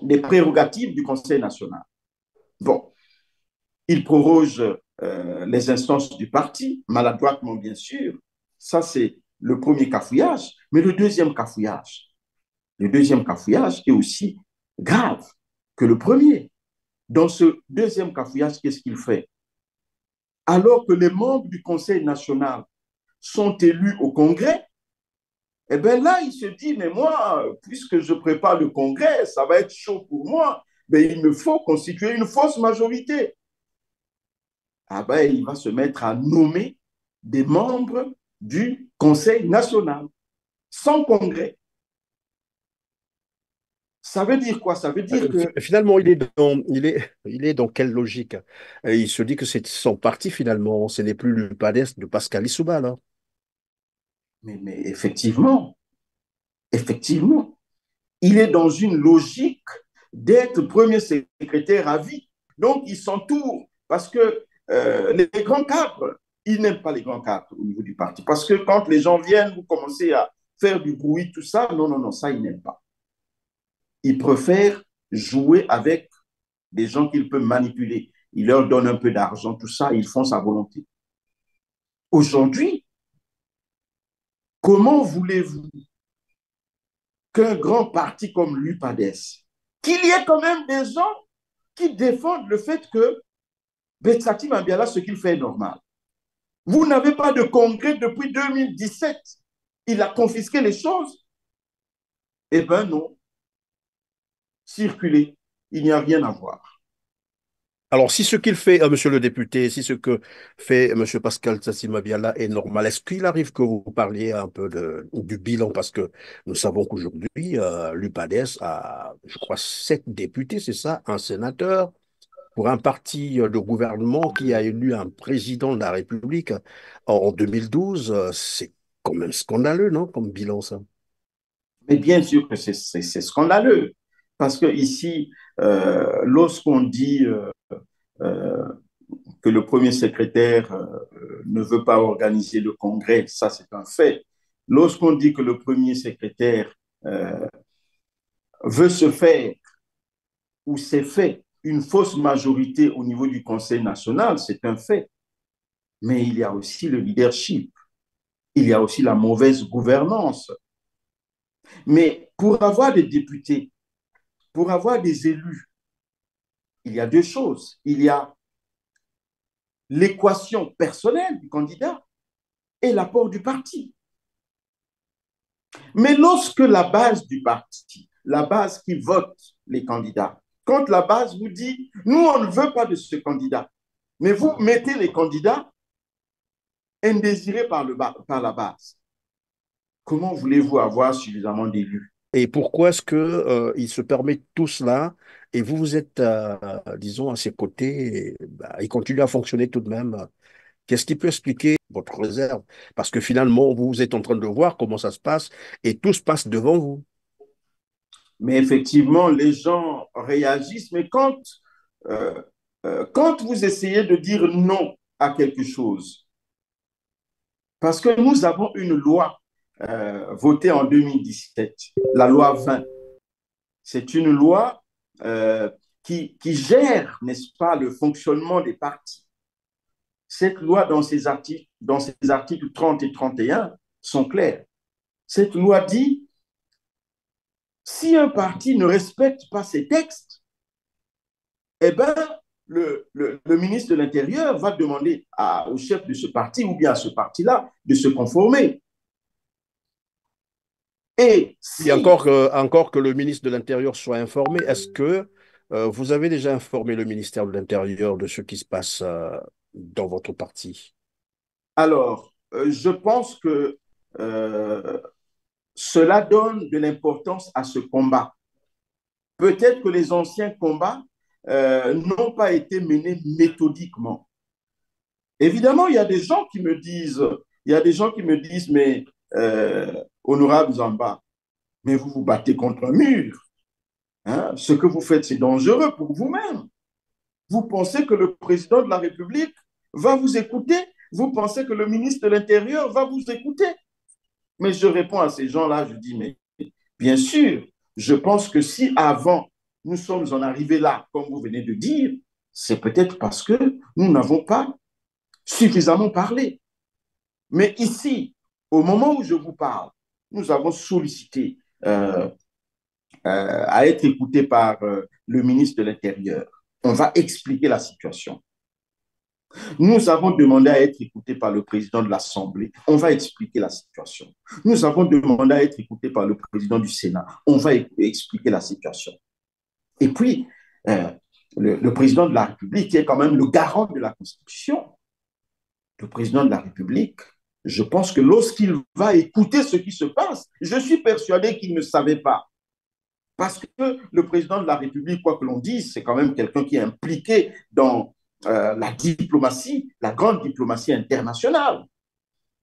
B: des prérogatives du Conseil national. Bon, il proroge les instances du parti, maladroitement bien sûr. Ça, c'est le premier cafouillage. Mais le deuxième cafouillage est aussi grave que le premier. Dans ce deuxième cafouillage, qu'est-ce qu'il fait? Alors que les membres du Conseil national sont élus au Congrès, eh bien là, il se dit, mais moi, puisque je prépare le Congrès, ça va être chaud pour moi, mais il me faut constituer une fausse majorité. Ah ben, il va se mettre à nommer des membres du Conseil national sans congrès. Ça veut dire quoi? Ça veut dire que,
A: Finalement, il est dans quelle logique? Il se dit que c'est son parti finalement, ce n'est plus l'UPADES de Pascal Lissouba, là.
B: mais effectivement, il est dans une logique d'être premier secrétaire à vie. Donc, il s'entoure parce que les grands cadres, ils n'aiment pas les grands cadres au niveau du parti. Parce que quand les gens viennent, vous commencez à faire du bruit, tout ça, non, non, non, ça, ils n'aiment pas. Ils préfèrent jouer avec des gens qu'ils peuvent manipuler. Ils leur donnent un peu d'argent, tout ça, ils font sa volonté. Aujourd'hui, comment voulez-vous qu'un grand parti comme l'UPADES, qu'il y ait quand même des gens qui défendent le fait que Betsati Mambiala, ce qu'il fait est normal. Vous n'avez pas de congrès depuis 2017. Il a confisqué les choses. Eh bien non, circulez, il n'y a rien à voir.
A: Alors, si ce qu'il fait, monsieur le député, si ce que fait monsieur Pascal Tsatsimabiala est normal, est-ce qu'il arrive que vous parliez un peu du bilan? Parce que nous savons qu'aujourd'hui, l'UPADES a, je crois, 7 députés, c'est ça, un sénateur, pour un parti de gouvernement qui a élu un président de la République en 2012. C'est quand même scandaleux, non, comme bilan, ça?
B: Mais bien sûr que c'est scandaleux. Parce que ici, lorsqu'on dit euh, que le premier secrétaire ne veut pas organiser le congrès, ça c'est un fait. Lorsqu'on dit que le premier secrétaire euh, veut se faire ou s'est fait une fausse majorité au niveau du Conseil national, c'est un fait. Mais il y a aussi le leadership, il y a aussi la mauvaise gouvernance. Mais pour avoir des députés, pour avoir des élus, il y a deux choses. Il y a l'équation personnelle du candidat et l'apport du parti. Mais lorsque la base du parti, la base qui vote les candidats, quand la base vous dit, nous, on ne veut pas de ce candidat, mais vous mettez les candidats indésirés par la base, comment voulez-vous avoir suffisamment d'élus?
A: Et pourquoi est-ce que, il se permet tout cela et vous, vous êtes, disons, à ses côtés, et, bah, il continue à fonctionner tout de même? Qu'est-ce qui peut expliquer votre réserve? Parce que finalement, vous êtes en train de voir comment ça se passe et tout se passe devant vous.
B: Mais effectivement, les gens réagissent, mais euh, quand vous essayez de dire non à quelque chose, parce que nous avons une loi votée en 2017, la loi 20. C'est une loi euh, qui gère, n'est-ce pas, le fonctionnement des partis. Cette loi, dans ses articles 30 et 31, sont clairs. Cette loi dit, si un parti ne respecte pas ses textes, eh bien, le ministre de l'Intérieur va demander au chef de ce parti ou bien à ce parti-là de se conformer. Et
A: Et
B: si,
A: encore que le ministre de l'Intérieur soit informé, est-ce que vous avez déjà informé le ministère de l'Intérieur de ce qui se passe dans votre parti?
B: alors, je pense que euh, cela donne de l'importance à ce combat. Peut-être que les anciens combats n'ont pas été menés méthodiquement. Évidemment, il y a des gens qui me disent, mais honorable Zamba, mais vous vous battez contre un mur. Hein? Ce que vous faites, c'est dangereux pour vous-même. Vous pensez que le président de la République va vous écouter? Vous pensez que le ministre de l'Intérieur va vous écouter? Mais je réponds à ces gens-là, je dis, mais bien sûr, je pense que si avant nous sommes en arrivés là, comme vous venez de dire, c'est peut-être parce que nous n'avons pas suffisamment parlé. Mais ici, au moment où je vous parle, nous avons sollicité à être écoutés par le ministre de l'Intérieur. On va expliquer la situation. Nous avons demandé à être écoutés par le président de l'Assemblée. On va expliquer la situation. Nous avons demandé à être écoutés par le président du Sénat. On va expliquer la situation. Et puis, euh, le président de la République, qui est quand même le garant de la Constitution, le président de la République, je pense que lorsqu'il va écouter ce qui se passe, je suis persuadé qu'il ne savait pas. Parce que le président de la République, quoi que l'on dise, c'est quand même quelqu'un qui est impliqué dans la diplomatie, la grande diplomatie internationale.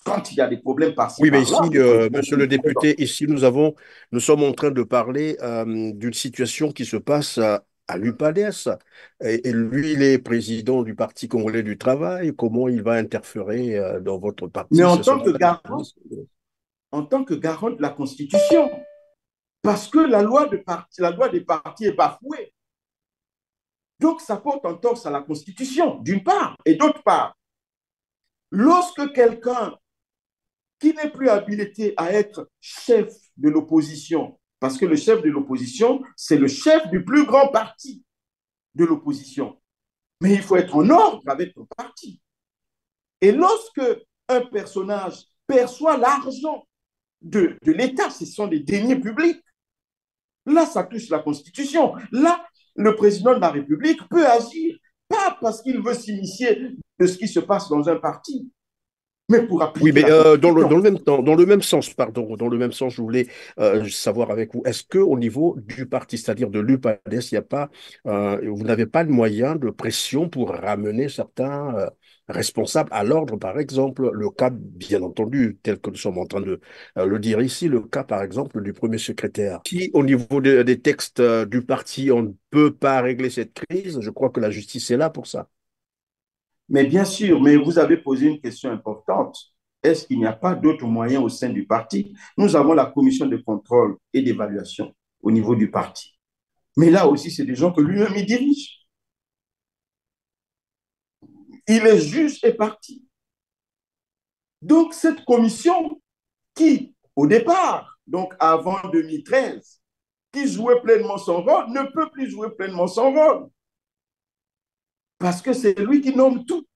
B: Quand il y a des problèmes par-ci
A: Oui, mais
B: par-là,
A: ici,
B: le président
A: monsieur le député, ici, nous sommes en train de parler d'une situation qui se passe à l'UPADES. Et lui, il est président du Parti congolais du travail. Comment il va interférer dans votre
B: mais
A: parti? C'est cela la différence.
B: en tant que garant de la Constitution, parce que la loi des partis est bafouée. Donc, ça porte en torse à la Constitution, d'une part. Et d'autre part, lorsque quelqu'un qui n'est plus habilité à être chef de l'opposition, parce que le chef de l'opposition, c'est le chef du plus grand parti de l'opposition. Mais il faut être en ordre avec le parti. Et lorsque un personnage perçoit l'argent de l'État, ce sont des deniers publics, là, ça touche la Constitution. Là, le président de la République peut agir pas parce qu'il veut s'initier de ce qui se passe dans un parti, mais pour
A: Oui,
B: appliquer
A: mais
B: la
A: dans
B: Constitution.
A: le même temps, dans le même sens, pardon, dans le même sens, je voulais savoir avec vous, est-ce que au niveau du parti, c'est-à-dire de l'UPADES, il y a pas, vous n'avez pas de moyen de pression pour ramener certains responsables à l'ordre, par exemple, le cas, bien entendu, tel que nous sommes en train de le dire ici, le cas, par exemple, du premier secrétaire, qui, au niveau des textes du parti, on ne peut pas régler cette crise. Je crois que la justice est là pour ça.
B: Mais bien sûr, mais vous avez posé une question importante. Est-ce qu'il n'y a pas d'autres moyens au sein du parti? Nous avons la commission de contrôle et d'évaluation au niveau du parti. Mais là aussi, c'est des gens que lui-même il dirige. Il est juge et parti. Donc, cette commission qui, au départ, donc avant 2013, qui jouait pleinement son rôle, ne peut plus jouer pleinement son rôle. Parce que c'est lui qui nomme tout.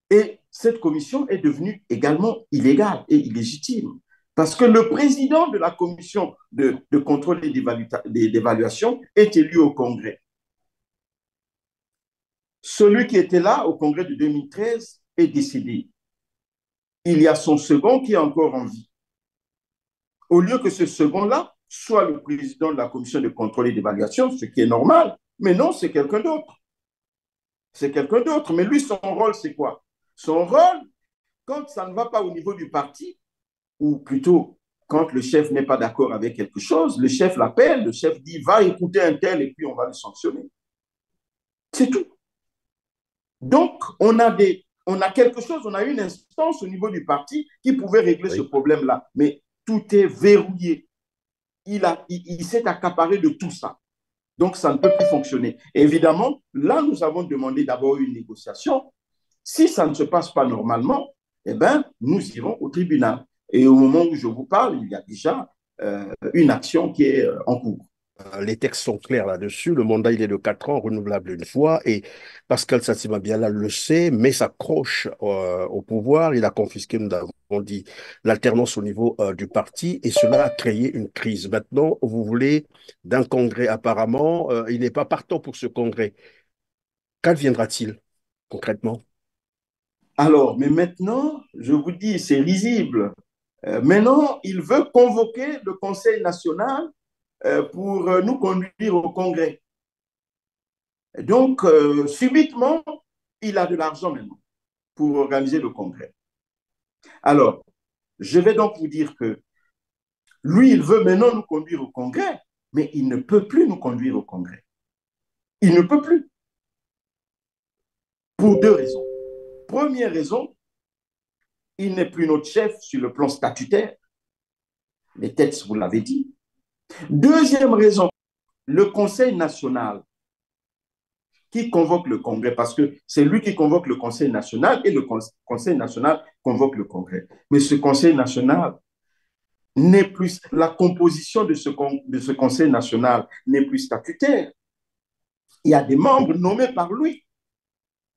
B: Et cette commission est devenue également illégale et illégitime. Parce que le président de la commission de contrôle et d'évaluation est élu au Congrès. Celui qui était là au Congrès de 2013 est décédé. Il y a son second qui est encore en vie. Au lieu que ce second-là soit le président de la commission de contrôle et d'évaluation, ce qui est normal, mais non, c'est quelqu'un d'autre. C'est quelqu'un d'autre. Mais lui, son rôle, c'est quoi? Son rôle, quand ça ne va pas au niveau du parti, ou plutôt quand le chef n'est pas d'accord avec quelque chose, le chef l'appelle, le chef dit va écouter un tel et puis on va le sanctionner. C'est tout. Donc, on a quelque chose, on a une instance au niveau du parti qui pouvait régler ce
A: Oui.
B: problème-là. Mais tout est verrouillé. Il s'est accaparé de tout ça. Donc, ça ne peut plus fonctionner. Et évidemment, là, nous avons demandé d'abord une négociation. Si ça ne se passe pas normalement, eh ben, nous irons au tribunal. Et au moment où je vous parle, il y a déjà une action qui est en cours.
A: Les textes sont clairs là-dessus. Le mandat, il est de 4 ans, renouvelable une fois. Et Pascal Satima Biala le sait, mais s'accroche au pouvoir. Il a confisqué, nous avons dit, l'alternance au niveau du parti. Et cela a créé une crise. Maintenant, vous voulez d'un congrès, apparemment. Il n'est pas partant pour ce congrès. Qu'adviendra-t-il concrètement?
B: Alors, mais maintenant, je vous dis, c'est risible. Maintenant, il veut convoquer le Conseil national pour nous conduire au Congrès. Donc, subitement, il a de l'argent maintenant pour organiser le Congrès. Alors, je vais donc vous dire que lui, il veut maintenant nous conduire au Congrès, mais il ne peut plus nous conduire au Congrès. Il ne peut plus, pour deux raisons. Première raison, il n'est plus notre chef sur le plan statutaire. Les textes, vous l'avez dit. Deuxième raison, le Conseil national qui convoque le Congrès, parce que c'est lui qui convoque le Conseil national et le Conseil national convoque le Congrès. Mais ce Conseil national n'est plus, la composition de ce Conseil national n'est plus statutaire. Il y a des membres nommés par lui,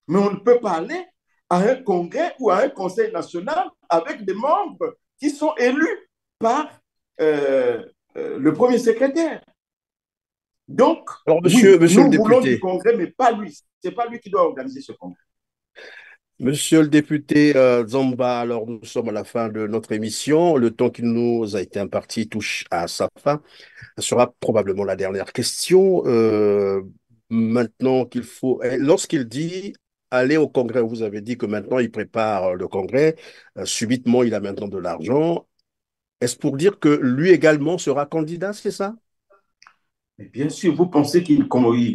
B: mais on ne peut pas aller à un congrès ou à un conseil national avec des membres qui sont élus par le premier secrétaire. Donc,
A: Alors,
B: oui,
A: monsieur le
B: nous voulons du
A: député,
B: congrès, mais pas lui. Ce n'est pas lui qui doit organiser ce congrès.
A: Monsieur le député Zamba, alors nous sommes à la fin de notre émission. Le temps qui nous a été imparti touche à sa fin. Ce sera probablement la dernière question. Maintenant qu'il faut, lorsqu'il dit aller au Congrès, vous avez dit que maintenant il prépare le Congrès, subitement il a maintenant de l'argent. Est-ce pour dire que lui également sera candidat, c'est ça?
B: Mais bien sûr, vous pensez convoque,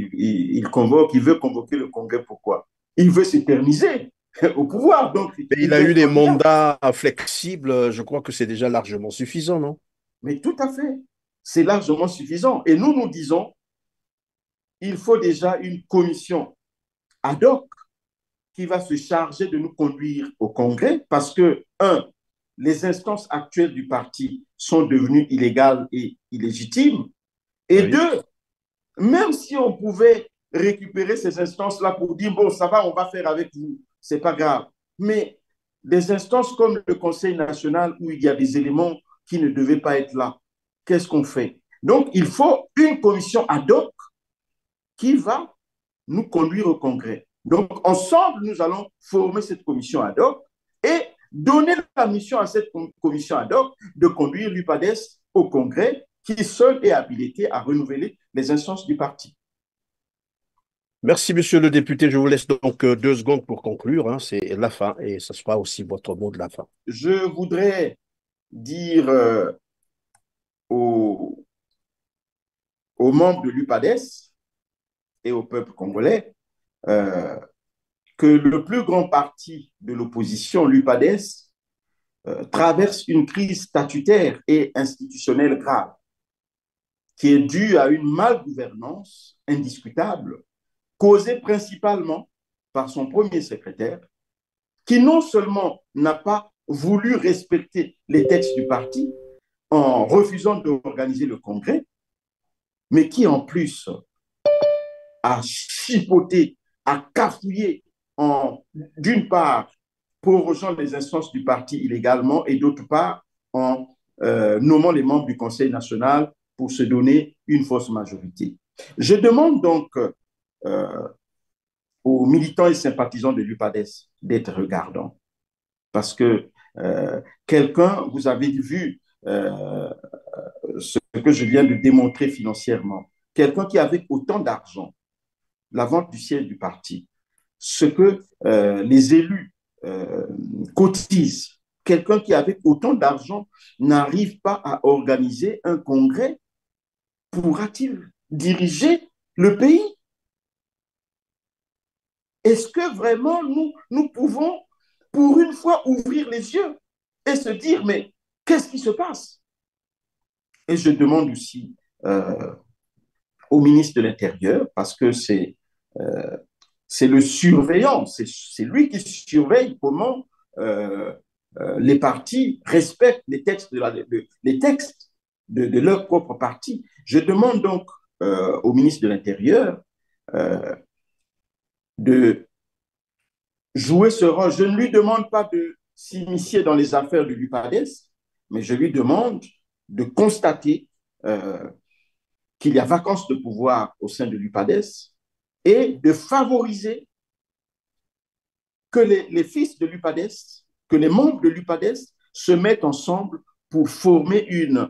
B: il veut convoquer le congrès, pourquoi? Il veut s'éterniser au pouvoir, donc
A: Mais
B: il
A: il a
B: veut
A: eu
B: être
A: des
B: candidat.
A: mandats flexibles, je crois que c'est déjà largement suffisant, non?
B: Mais tout à fait, c'est largement suffisant. Et nous disons, il faut déjà une commission ad hoc qui va se charger de nous conduire au Congrès parce que, un, les instances actuelles du parti sont devenues illégales et illégitimes. Et
A: Oui.
B: deux, même si on pouvait récupérer ces instances-là pour dire, bon, ça va, on va faire avec vous, c'est pas grave. Mais des instances comme le Conseil national où il y a des éléments qui ne devaient pas être là, qu'est-ce qu'on fait? Donc, il faut une commission ad hoc qui va nous conduire au Congrès. Donc, ensemble, nous allons former cette commission ad hoc et donner la mission à cette commission ad hoc de conduire l'UPADES au Congrès, qui seul est habilité à renouveler les instances du parti.
A: Merci, monsieur le député. Je vous laisse donc 2 secondes pour conclure, hein. C'est la fin et ce sera aussi votre mot de la fin.
B: Je voudrais dire aux, aux membres de l'UPADES et au peuple congolais euh, que le plus grand parti de l'opposition, l'UPADES, traverse une crise statutaire et institutionnelle grave qui est due à une malgouvernance indiscutable causée principalement par son premier secrétaire qui non seulement n'a pas voulu respecter les textes du parti en refusant d'organiser le congrès, mais qui en plus a chipoté, a cafouillé d'une part, prorogeant les instances du parti illégalement et d'autre part, en nommant les membres du Conseil national pour se donner une fausse majorité. Je demande donc aux militants et sympathisants de l'UPADES d'être regardants. Parce que vous avez vu ce que je viens de démontrer financièrement, quelqu'un qui avait autant d'argent, la vente du siège du parti, ce que les élus cotisent, quelqu'un qui avait autant d'argent n'arrive pas à organiser un congrès, pourra-t-il diriger le pays? Est-ce que vraiment nous pouvons, pour une fois, ouvrir les yeux et se dire, mais qu'est-ce qui se passe? Et je demande aussi au ministre de l'Intérieur, parce que c'est le surveillant, c'est lui qui surveille comment les partis respectent les textes de leur propre parti. Je demande donc au ministre de l'Intérieur de jouer ce rôle. Je ne lui demande pas de s'immiscer dans les affaires de l'UPADES, mais je lui demande de constater qu'il y a vacance de pouvoir au sein de l'UPADES et de favoriser que les fils de l'UPADES, que les membres de l'UPADES se mettent ensemble pour former une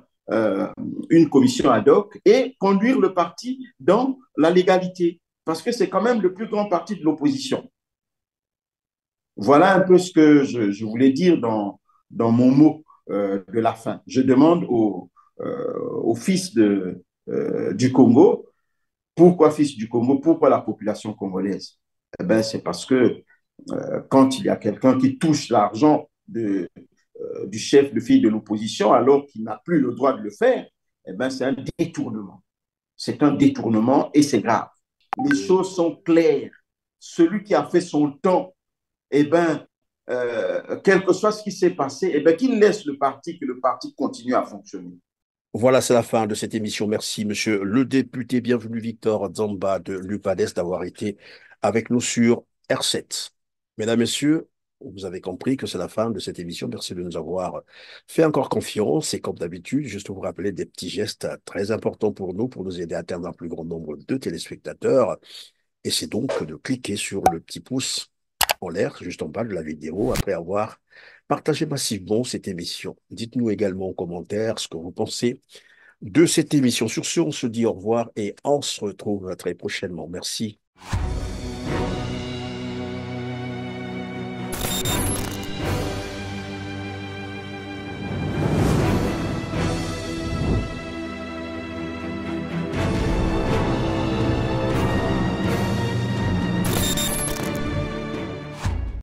B: commission ad hoc et conduire le parti dans la légalité, parce que c'est quand même le plus grand parti de l'opposition. Voilà un peu ce que je voulais dire dans mon mot de la fin. Je demande aux fils du Congo, pourquoi fils du Congo, pourquoi la population congolaise? Eh ben, c'est parce que quand il y a quelqu'un qui touche l'argent du chef de file de l'opposition alors qu'il n'a plus le droit de le faire, eh ben, c'est un détournement. C'est un détournement et c'est grave. Les choses sont claires. Celui qui a fait son temps, eh ben, quel que soit ce qui s'est passé, eh ben, qu'il laisse le parti, que le parti continue à fonctionner.
A: Voilà, c'est la fin de cette émission. Merci, monsieur le député. Bienvenue, Victor Dzamba de l'UPADES, d'avoir été avec nous sur R7. Mesdames, Messieurs, vous avez compris que c'est la fin de cette émission. Merci de nous avoir fait encore confiance. Et comme d'habitude, juste vous rappeler des petits gestes très importants pour nous aider à atteindre un plus grand nombre de téléspectateurs. Et c'est donc de cliquer sur le petit pouce en l'air, juste en bas de la vidéo, après avoir partagé massivement cette émission. Dites-nous également en commentaire ce que vous pensez de cette émission. Sur ce, on se dit au revoir et on se retrouve très prochainement. Merci.